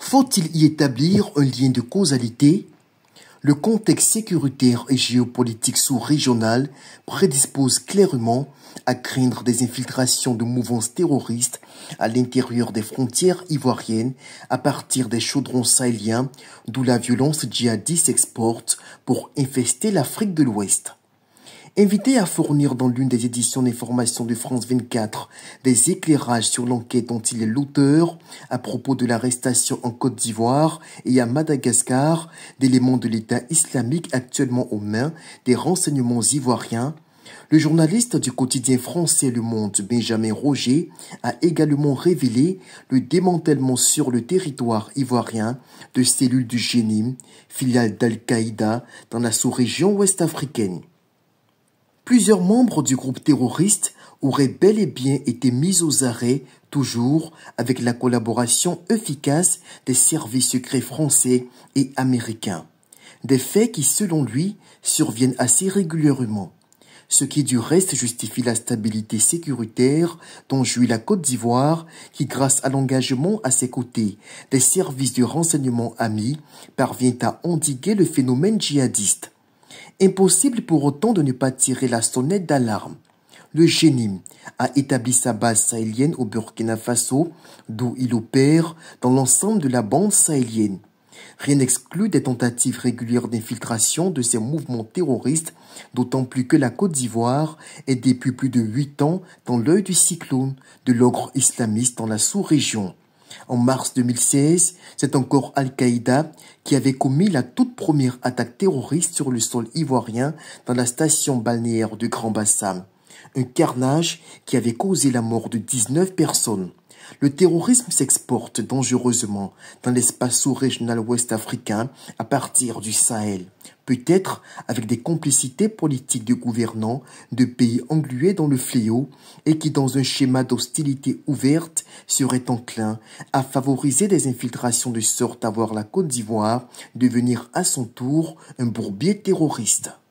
Faut-il y établir un lien de causalité? Le contexte sécuritaire et géopolitique sous-régional prédispose clairement à craindre des infiltrations de mouvances terroristes à l'intérieur des frontières ivoiriennes à partir des chaudrons sahéliens, d'où la violence djihadiste s'exporte pour infester l'Afrique de l'Ouest. Invité à fournir dans l'une des éditions d'information de France 24 des éclairages sur l'enquête dont il est l'auteur à propos de l'arrestation en Côte d'Ivoire et à Madagascar d'éléments de l'État islamique actuellement aux mains des renseignements ivoiriens, le journaliste du quotidien français Le Monde, Benjamin Roger, a également révélé le démantèlement sur le territoire ivoirien de cellules du Jénim, filiale d'Al-Qaïda dans la sous-région ouest-africaine. Plusieurs membres du groupe terroriste auraient bel et bien été mis aux arrêts, toujours avec la collaboration efficace des services secrets français et américains. Des faits qui, selon lui, surviennent assez régulièrement. Ce qui du reste justifie la stabilité sécuritaire dont jouit la Côte d'Ivoire, qui grâce à l'engagement à ses côtés des services de renseignement amis, parvient à endiguer le phénomène djihadiste. Impossible pour autant de ne pas tirer la sonnette d'alarme. Le Jénim a établi sa base sahélienne au Burkina Faso, d'où il opère dans l'ensemble de la bande sahélienne. Rien n'exclut des tentatives régulières d'infiltration de ces mouvements terroristes, d'autant plus que la Côte d'Ivoire est depuis plus de 8 ans dans l'œil du cyclone de l'ogre islamiste dans la sous-région. En mars 2016, c'est encore Al-Qaïda qui avait commis la toute première attaque terroriste sur le sol ivoirien dans la station balnéaire de Grand Bassam. Un carnage qui avait causé la mort de 19 personnes. Le terrorisme s'exporte dangereusement dans l'espace sous-régional ouest-africain à partir du Sahel, peut-être avec des complicités politiques de gouvernants de pays englués dans le fléau et qui, dans un schéma d'hostilité ouverte, seraient enclins à favoriser des infiltrations de sorte à voir la Côte d'Ivoire devenir à son tour un bourbier terroriste.